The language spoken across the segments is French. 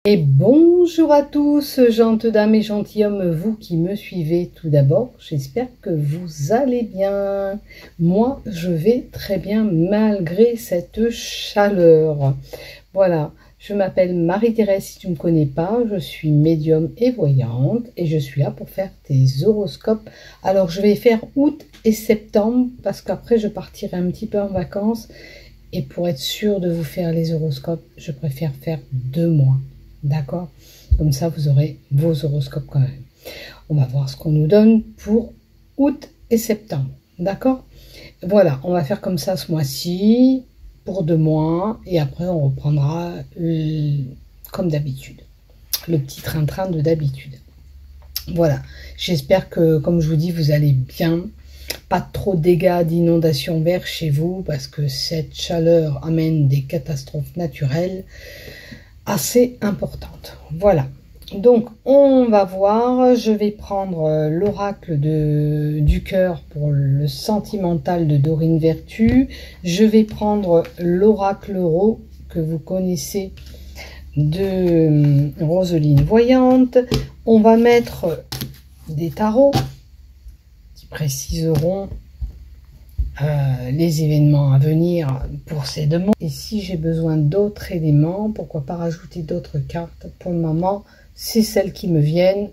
Et bonjour à tous, gentes dames et gentilshommes, vous qui me suivez tout d'abord, j'espère que vous allez bien. Moi, je vais très bien malgré cette chaleur. Voilà, je m'appelle Marie-Thérèse, si tu ne me connais pas, je suis médium et voyante et je suis là pour faire tes horoscopes. Alors, je vais faire août et septembre parce qu'après, je partirai un petit peu en vacances et pour être sûre de vous faire les horoscopes, je préfère faire 2 mois. D'accord? Comme ça, vous aurez vos horoscopes quand même. On va voir ce qu'on nous donne pour août et septembre. D'accord? Voilà, on va faire comme ça ce mois-ci, pour 2 mois. Et après, on reprendra comme d'habitude. Le petit train-train de d'habitude. Voilà. J'espère que, comme je vous dis, vous allez bien. Pas trop de dégâts d'inondations vers chez vous, parce que cette chaleur amène des catastrophes naturelles assez importante. Voilà, donc on va voir, je vais prendre l'oracle du cœur pour le sentimental de Dorine Vertu, je vais prendre l'oracle Ro que vous connaissez de Roseline Voyante, on va mettre des tarots qui préciseront les événements à venir pour ces 2 mois. Et si j'ai besoin d'autres éléments, pourquoi pas rajouter d'autres cartes. Pour le moment, c'est celles qui me viennent.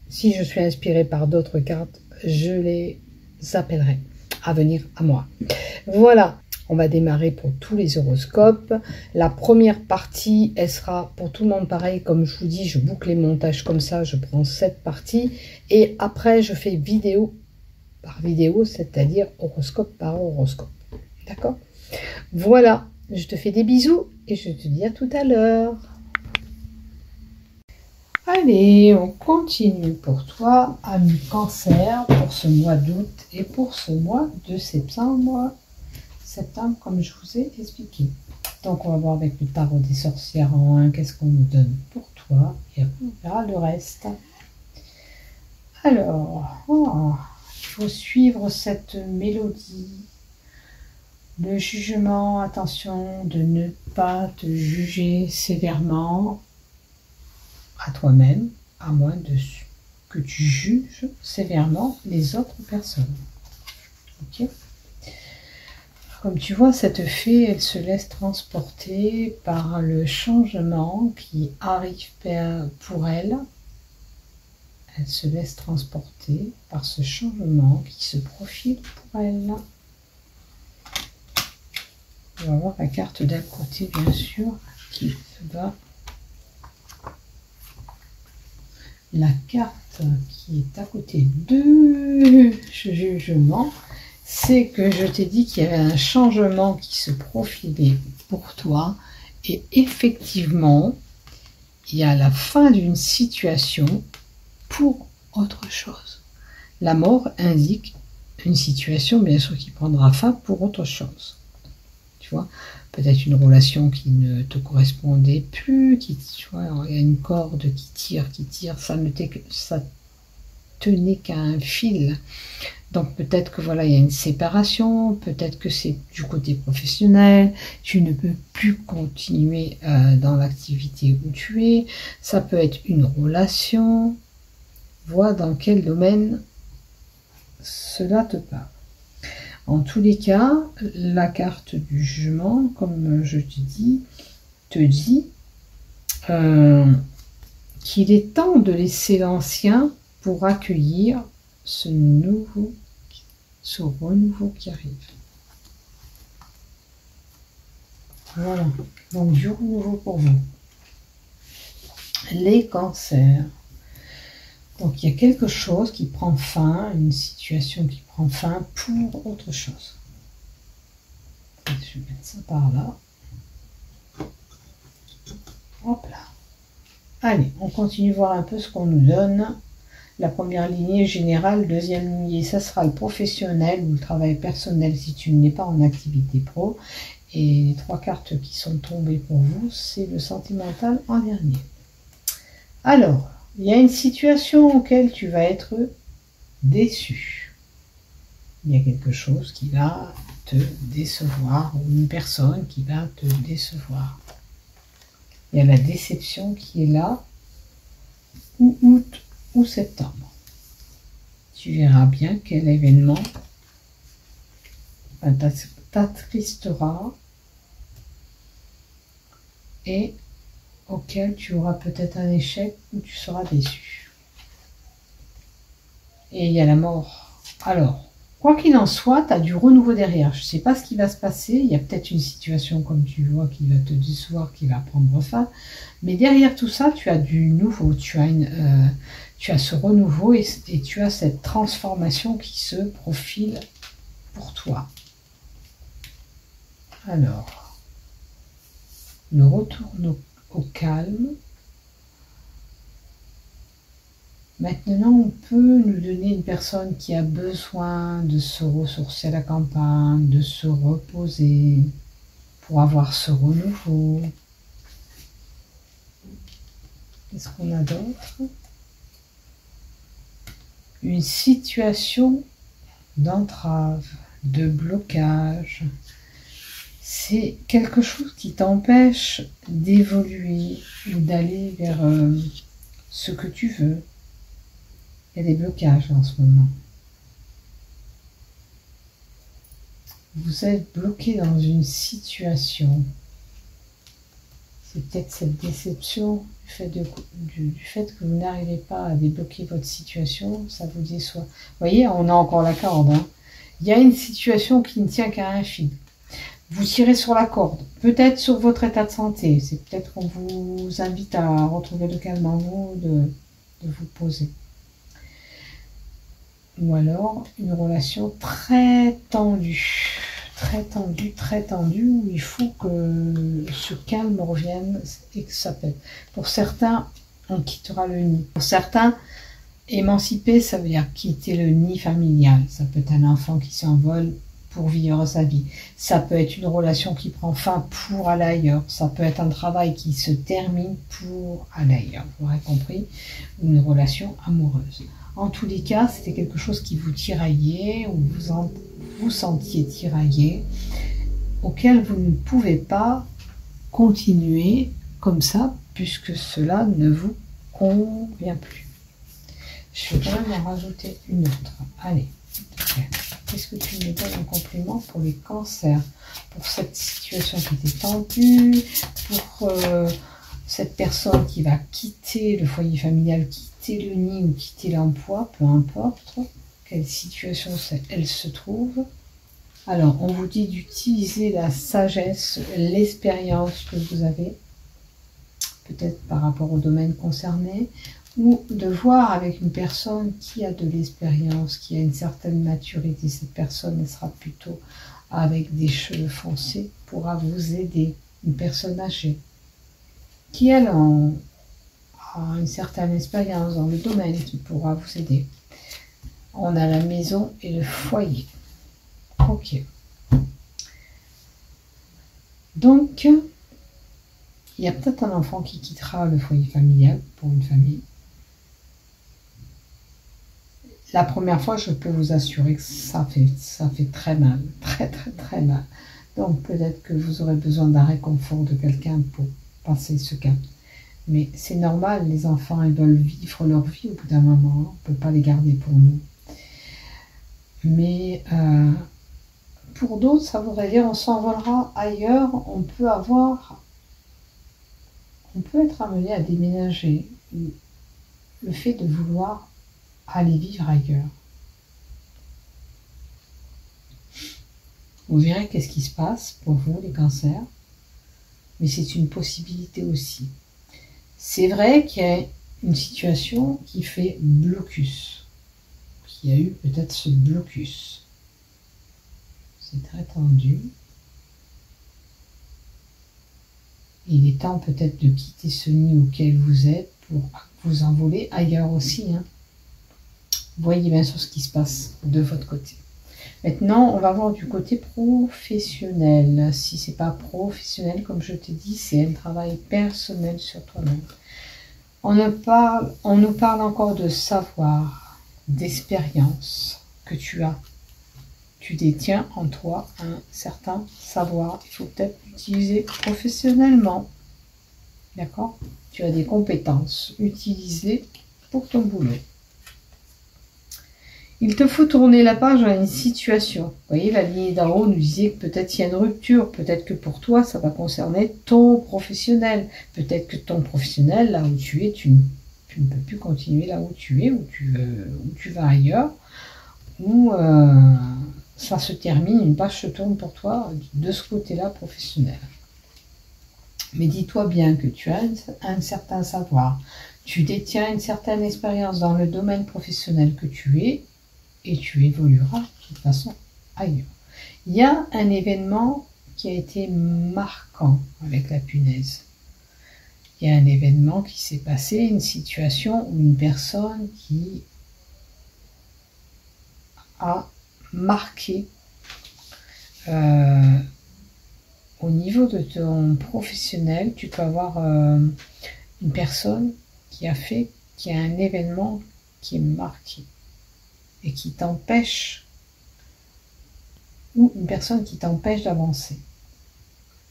Si je suis inspirée par d'autres cartes, je les appellerai à venir à moi. Voilà, on va démarrer pour tous les horoscopes. La première partie, elle sera pour tout le monde pareil. Comme je vous dis, je boucle les montages comme ça, je prends cette partie. Et après, je fais vidéo par vidéo, c'est-à-dire horoscope par horoscope. D'accord? Voilà, je te fais des bisous et je te dis à tout à l'heure. Allez, on continue pour toi, ami Cancer, pour ce mois d'août et pour ce mois de septembre. Septembre, comme je vous ai expliqué. Donc, on va voir avec le tarot des sorcières en 1, qu'est-ce qu'on nous donne pour toi. Et après, on verra le reste. Alors, il faut suivre cette mélodie. Le jugement, attention de ne pas te juger sévèrement à toi-même, à moins que tu juges sévèrement les autres personnes. Ok? Comme tu vois, cette fée, elle se laisse transporter par le changement qui arrive pour elle. Elle se laisse transporter par ce changement qui se profile pour elle. On va voir la carte d'un côté, bien sûr, qui va. La carte qui est à côté de jugement, c'est que je t'ai dit qu'il y avait un changement qui se profilait pour toi. Et effectivement, il y a la fin d'une situation pour autre chose. La mort indique une situation, bien sûr, qui prendra fin pour autre chose. Tu vois, peut-être une relation qui ne te correspondait plus, tu vois, il y a une corde qui tire, ça tenait qu'à un fil. Donc peut-être que voilà, il y a une séparation, peut-être que c'est du côté professionnel, tu ne peux plus continuer dans l'activité où tu es, ça peut être une relation. Vois dans quel domaine cela te parle. En tous les cas, la carte du jugement, comme je te dit qu'il est temps de laisser l'ancien pour accueillir ce renouveau qui arrive. Voilà, donc du renouveau pour vous. Les cancers. Donc, il y a quelque chose qui prend fin, une situation qui prend fin pour autre chose. Je vais mettre ça par là. Hop là. Allez, on continue voir un peu ce qu'on nous donne. La première lignée générale, deuxième lignée, ça sera le professionnel ou le travail personnel si tu n'es pas en activité pro. Et les 3 cartes qui sont tombées pour vous, c'est le sentimental en dernier. Alors, il y a une situation auquel tu vas être déçu. Il y a quelque chose qui va te décevoir, ou une personne qui va te décevoir. Il y a la déception qui est là, ou août ou septembre. Tu verras bien quel événement t'attristera et auquel tu auras peut-être un échec ou tu seras déçu. Et il y a la mort. Alors, quoi qu'il en soit, tu as du renouveau derrière. Je ne sais pas ce qui va se passer. Il y a peut-être une situation, comme tu vois, qui va te décevoir, qui va prendre fin. Mais derrière tout ça, tu as du nouveau. Tu as ce renouveau et tu as cette transformation qui se profile pour toi. Alors, le retour au calme. Maintenant, on peut nous donner une personne qui a besoin de se ressourcer à la campagne, de se reposer, pour avoir ce renouveau. Qu'est-ce qu'on a d'autre? Une situation d'entrave, de blocage. C'est quelque chose qui t'empêche d'évoluer ou d'aller vers ce que tu veux. Il y a des blocages en ce moment. Vous êtes bloqué dans une situation. C'est peut-être cette déception du fait que vous n'arrivez pas à débloquer votre situation, ça vous déçoit. Vous voyez, on a encore la corde. Hein. Il y a une situation qui ne tient qu'à un fil. Vous tirez sur la corde, peut-être sur votre état de santé. C'est peut-être qu'on vous invite à retrouver le calme en vous, de vous poser. Ou alors une relation très tendue, où il faut que ce calme revienne et que ça pète. Pour certains, on quittera le nid. Pour certains, émanciper, ça veut dire quitter le nid familial. Ça peut être un enfant qui s'envole pour vivre sa vie. Ça peut être une relation qui prend fin pour aller ailleurs. Ça peut être un travail qui se termine pour aller ailleurs. Vous aurez compris, ou une relation amoureuse. En tous les cas, c'était quelque chose qui vous tiraillait, ou vous sentiez tiraillé, auquel vous ne pouvez pas continuer comme ça, puisque cela ne vous convient plus. Je vais quand même en rajouter une autre. Allez, qu'est-ce que tu me donnes en complément pour les cancers? Pour cette situation qui était tendue, pour cette personne qui va quitter le foyer familial, quitter le nid ou quitter l'emploi, peu importe quelle situation elle se trouve. Alors, on vous dit d'utiliser la sagesse, l'expérience que vous avez, peut-être par rapport au domaine concerné, ou de voir avec une personne qui a de l'expérience, qui a une certaine maturité. Cette personne, elle sera plutôt avec des cheveux foncés, pourra vous aider. Une personne âgée, qui elle a une certaine expérience dans le domaine, qui pourra vous aider. On a la maison et le foyer. Ok. Donc, il y a peut-être un enfant qui quittera le foyer familial pour une famille. La première fois, je peux vous assurer que ça fait très mal, très mal. Donc peut-être que vous aurez besoin d'un réconfort de quelqu'un pour passer ce cap. Mais c'est normal, les enfants, ils veulent vivre leur vie au bout d'un moment. On ne peut pas les garder pour nous. Mais pour d'autres, ça voudrait dire on s'envolera ailleurs, on peut être amené à déménager. Le fait de vouloir aller vivre ailleurs. Vous verrez qu'est-ce qui se passe pour vous, les cancers. Mais c'est une possibilité aussi. C'est vrai qu'il y a une situation qui fait blocus. Qu'il y a eu peut-être ce blocus. C'est très tendu. Il est temps peut-être de quitter ce nid auquel vous êtes pour vous envoler ailleurs aussi. Hein. Voyez bien sûr ce qui se passe de votre côté. Maintenant, on va voir du côté professionnel. Si c'est pas professionnel, comme je te dis, c'est un travail personnel sur toi-même. On nous parle encore de savoir, d'expérience que tu as. Tu détiens en toi un certain savoir. Il faut peut-être l'utiliser professionnellement. D'accord? Tu as des compétences. Utilise-les pour ton boulot. Il te faut tourner la page à une situation. Vous voyez, la lignée d'en haut nous disait que peut-être il y a une rupture. Peut-être que pour toi, ça va concerner ton professionnel. Peut-être que ton professionnel, là où tu es, tu ne peux plus continuer là où tu es, où tu vas ailleurs. Ou ça se termine, une page se tourne pour toi de ce côté-là professionnel. Mais dis-toi bien que tu as un certain savoir. Tu détiens une certaine expérience dans le domaine professionnel que tu es. Et tu évolueras de toute façon ailleurs. Il y a un événement qui a été marquant avec la punaise. Il y a un événement qui s'est passé, une situation où une personne qui a marqué au niveau de ton professionnel. Tu peux avoir une personne qui a un événement qui est marqué et qui t'empêche, ou une personne qui t'empêche d'avancer.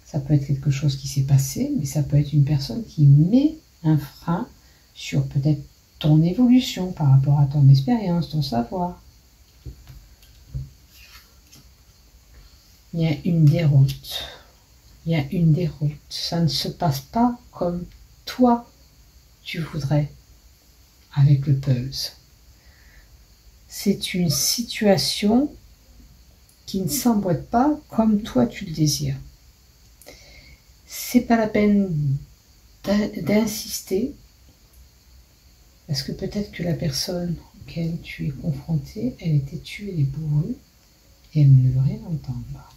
Ça peut être quelque chose qui s'est passé, mais ça peut être une personne qui met un frein sur peut-être ton évolution par rapport à ton expérience, ton savoir. Il y a une déroute. Il y a une déroute. Ça ne se passe pas comme toi tu voudrais avec le Pulse. C'est une situation qui ne s'emboîte pas comme toi tu le désires. C'est pas la peine d'insister, parce que peut-être que la personne auquel tu es confronté, elle était tuée et bourrue, et elle ne veut rien entendre.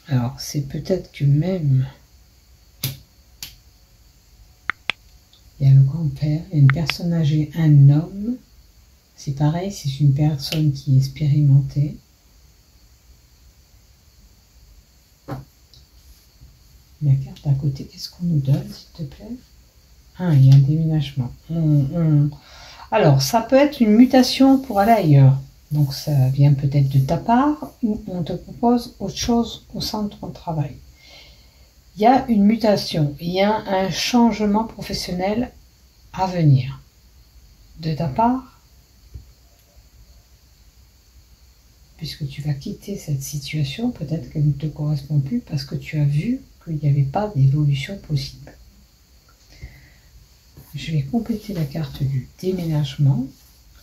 Alors c'est peut-être que même il y a le grand-père, il y a une personne âgée, un homme. C'est pareil, c'est une personne qui est expérimentée. La carte à côté, qu'est-ce qu'on nous donne, s'il te plaît? Ah, il y a un déménagement. Alors, ça peut être une mutation pour aller ailleurs. Donc, ça vient peut-être de ta part, ou on te propose autre chose au sein de ton travail. Il y a une mutation, il y a un changement professionnel à venir. De ta part, puisque tu vas quitter cette situation, peut-être qu'elle ne te correspond plus parce que tu as vu qu'il n'y avait pas d'évolution possible. Je vais compléter la carte du déménagement.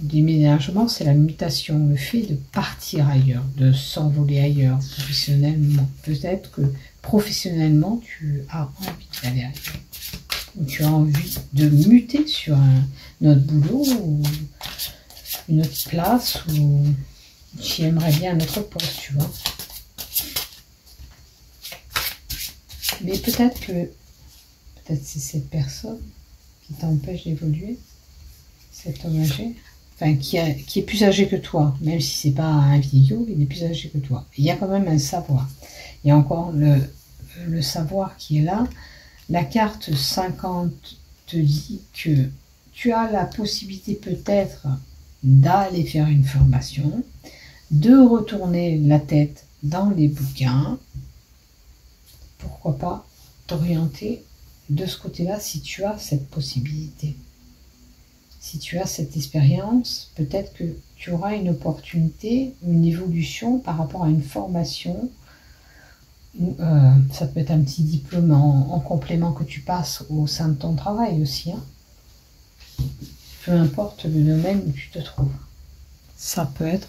Le déménagement, c'est la mutation, le fait de partir ailleurs, de s'envoler ailleurs professionnellement. Peut-être que professionnellement, tu as envie d'aller ailleurs. Ou tu as envie de muter sur un autre boulot ou une autre place, ou tu aimerais bien un autre poste, tu vois. Mais peut-être c'est cette personne qui t'empêche d'évoluer, cet homme âgé, enfin qui est plus âgé que toi, même si c'est pas un vieillot, il est plus âgé que toi. Il y a quand même un savoir. Il y a encore le savoir qui est là. La carte 50 te dit que tu as la possibilité peut-être d'aller faire une formation, de retourner la tête dans les bouquins, pourquoi pas t'orienter de ce côté-là si tu as cette possibilité. Si tu as cette expérience, peut-être que tu auras une opportunité, une évolution par rapport à une formation. Ça peut être un petit diplôme en complément que tu passes au sein de ton travail aussi. Hein. Peu importe le domaine où tu te trouves. Ça peut être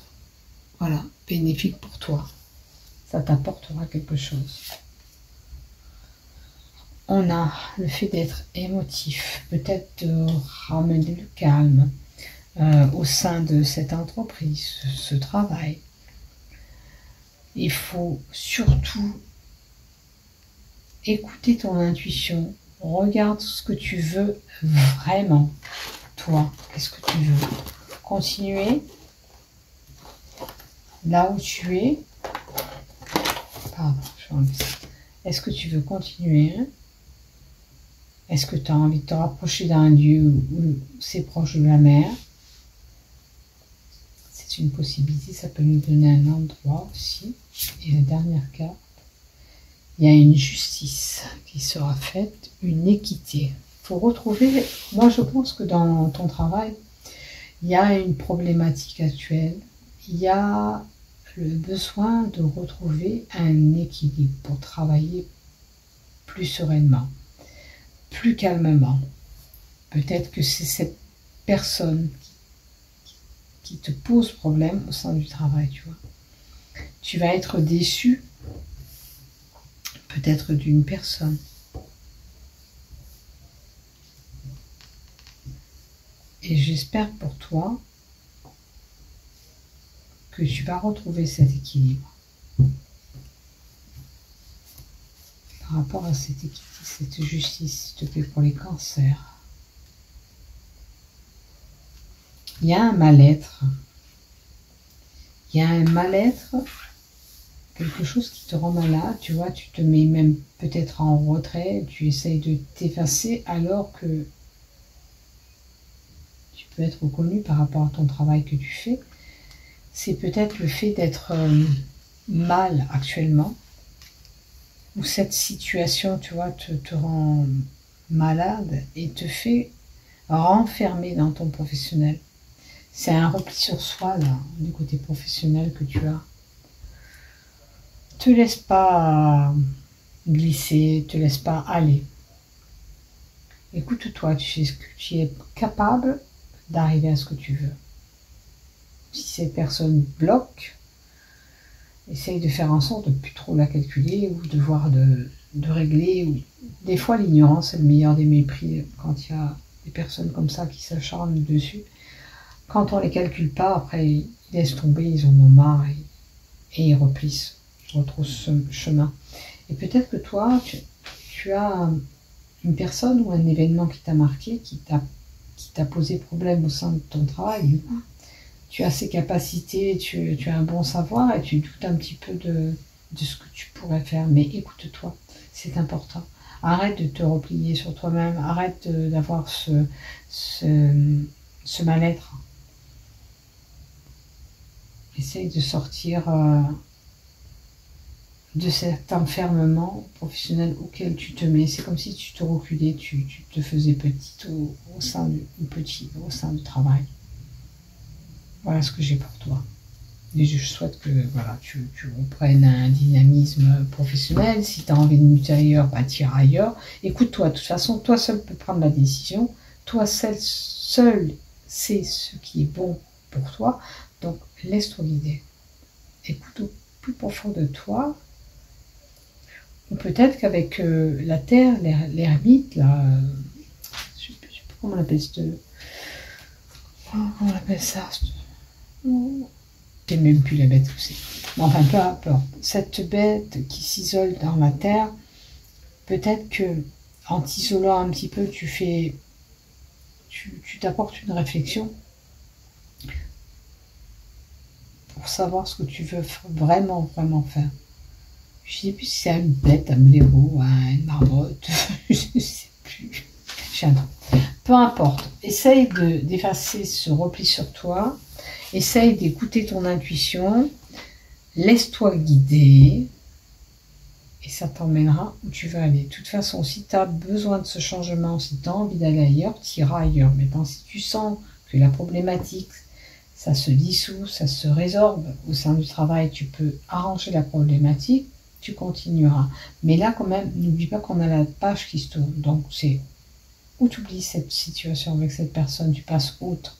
bénéfique pour toi. Ça t'apportera quelque chose. On a le fait d'être émotif, peut-être de ramener le calme au sein de cette entreprise, ce travail. Il faut surtout écouter ton intuition. Regarde ce que tu veux vraiment. Toi, qu'est-ce que tu veux? Continuer là où tu es. Pardon, je vais enlever ça. Est-ce que tu veux continuer? Est-ce que tu as envie de te rapprocher d'un lieu où c'est proche de la mer? C'est c'est une possibilité, ça peut nous donner un endroit aussi. Et la dernière carte, il y a une justice qui sera faite, une équité. Il faut retrouver, moi je pense que dans ton travail, il y a une problématique actuelle, il y a le besoin de retrouver un équilibre pour travailler plus sereinement, plus calmement. Peut-être que c'est cette personne qui te pose problème au sein du travail, tu vois. Tu vas être déçu, peut-être d'une personne. Et j'espère pour toi que tu vas retrouver cet équilibre. Par rapport à cette équité, cette justice, s'il te plaît, pour les cancers. Il y a un mal-être. Il y a un mal-être, quelque chose qui te rend malade, tu vois, tu te mets même peut-être en retrait, tu essayes de t'effacer alors que tu peux être reconnu par rapport à ton travail que tu fais. C'est peut-être le fait d'être mal actuellement, où cette situation, tu vois, te rend malade et te fait renfermer dans ton professionnel. C'est un repli sur soi, là, du côté professionnel que tu as. Te laisse pas glisser, te laisse pas aller. Écoute-toi, tu sais que tu es capable d'arriver à ce que tu veux. Si ces personnes bloquent, essaye de faire en sorte de ne plus trop la calculer ou de voir de régler. Des fois, l'ignorance est le meilleur des mépris quand il y a des personnes comme ça qui s'acharnent dessus. Quand on ne les calcule pas, après, ils laissent tomber, ils en ont marre et ils replient, retroussent ce chemin. Et peut-être que toi, tu as une personne ou un événement qui t'a marqué, qui t'a posé problème au sein de ton travail. Du coup, tu as ces capacités, tu as un bon savoir et tu doutes un petit peu de ce que tu pourrais faire. Mais écoute-toi, c'est important. Arrête de te replier sur toi-même, arrête d'avoir ce mal-être. Essaye de sortir de cet enfermement professionnel auquel tu te mets. C'est comme si tu te reculais, tu te faisais petite au sein du travail. Voilà ce que j'ai pour toi. Et je souhaite que voilà, tu reprennes un dynamisme professionnel. Si tu as envie de muter ailleurs, bah, tire ailleurs. Écoute-toi, de toute façon, toi seul peux prendre la décision. Toi seul sais ce qui est bon pour toi. Donc, laisse-toi guider. Écoute au plus profond de toi. Ou peut-être qu'avec la terre, l'ermite, là, je ne sais plus comment on appelle comment on appelle ça. Je sais même plus la bête où c'est. Enfin, peu importe. Cette bête qui s'isole dans la terre, peut-être que en t'isolant un petit peu, tu t'apportes une réflexion pour savoir ce que tu veux vraiment faire. Je ne sais plus si c'est une bête, un blaireau, une marmotte, je ne sais plus. Peu importe. Essaye d'effacer ce repli sur toi. Essaye d'écouter ton intuition. Laisse-toi guider. Et ça t'emmènera où tu veux aller. De toute façon, si tu as besoin de ce changement, si tu as envie d'aller ailleurs, tu iras ailleurs. Maintenant, si tu sens que la problématique, ça se dissout, ça se résorbe au sein du travail, tu peux arranger la problématique, tu continueras. Mais là, quand même, n'oublie pas qu'on a la page qui se tourne. Donc, c'est où tu oublies cette situation avec cette personne, tu passes outre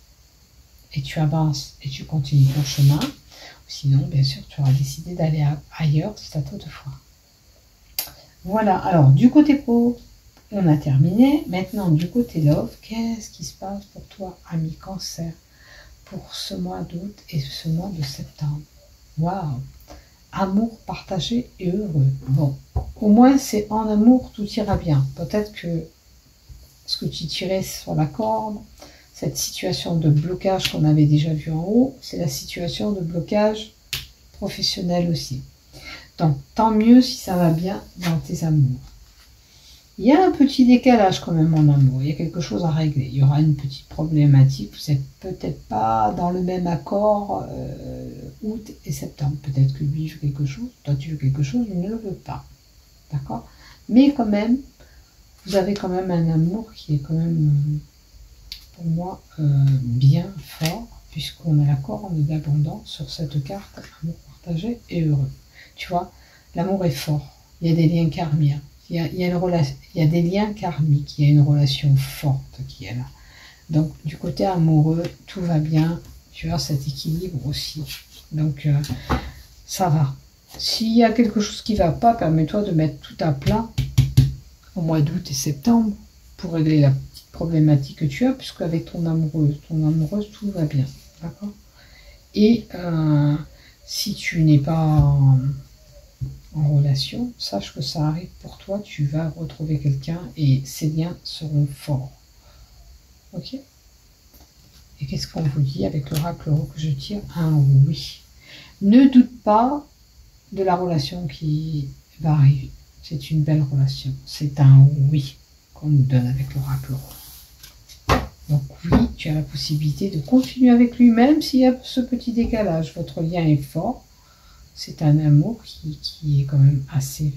et tu avances et tu continues ton chemin. Sinon, bien sûr, tu auras décidé d'aller ailleurs, c'est à toi de voir. Voilà, alors du côté pro, on a terminé. Maintenant, du côté love, qu'est-ce qui se passe pour toi, ami Cancer, pour ce mois d'août et ce mois de septembre? Waouh! Amour partagé et heureux. Bon, au moins c'est en amour, tout ira bien. Peut-être que ce que tu tirais sur la corde, cette situation de blocage qu'on avait déjà vu en haut, c'est la situation de blocage professionnel aussi. Donc, tant mieux si ça va bien dans tes amours. Il y a un petit décalage quand même en amour, il y a quelque chose à régler, il y aura une petite problématique, vous n'êtes peut-être pas dans le même accord août et septembre. Peut-être que lui veut quelque chose, toi tu veux quelque chose, il ne le veut pas. D'accord? Mais quand même, vous avez quand même un amour qui est quand même, pour moi, bien fort, puisqu'on a l'accord, on est d'abondance sur cette carte, amour partagé et heureux. Tu vois, l'amour est fort, il y a des liens karmiques. Il y a une relation, il y a des liens karmiques, il y a une relation forte qui est là. Donc, du côté amoureux, tout va bien. Tu as cet équilibre aussi. Donc, ça va. S'il y a quelque chose qui ne va pas, permets-toi de mettre tout à plat au mois d'août et septembre pour régler la petite problématique que tu as, puisque avec ton amoureuse, tout va bien. D'accord? Et si tu n'es pas en relation, sache que ça arrive pour toi, tu vas retrouver quelqu'un et ces liens seront forts. Ok? Et qu'est-ce qu'on vous dit avec l'oracle que je tire? Un oui. Ne doute pas de la relation qui va arriver. C'est une belle relation. C'est un oui qu'on nous donne avec l'oracle. Donc oui, tu as la possibilité de continuer avec lui, même s'il y a ce petit décalage. Votre lien est fort. C'est un amour qui est quand même assez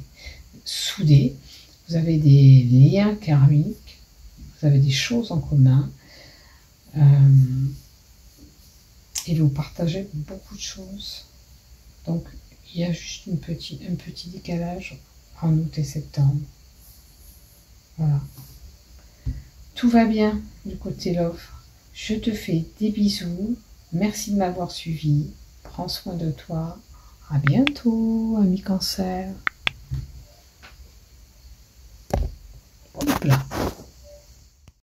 soudé. Vous avez des liens karmiques. Vous avez des choses en commun. Et vous partagez beaucoup de choses. Donc, il y a juste un petit décalage en août et septembre. Voilà. Tout va bien du côté love. Je te fais des bisous. Merci de m'avoir suivi. Prends soin de toi. À bientôt, ami Cancer. Hop là.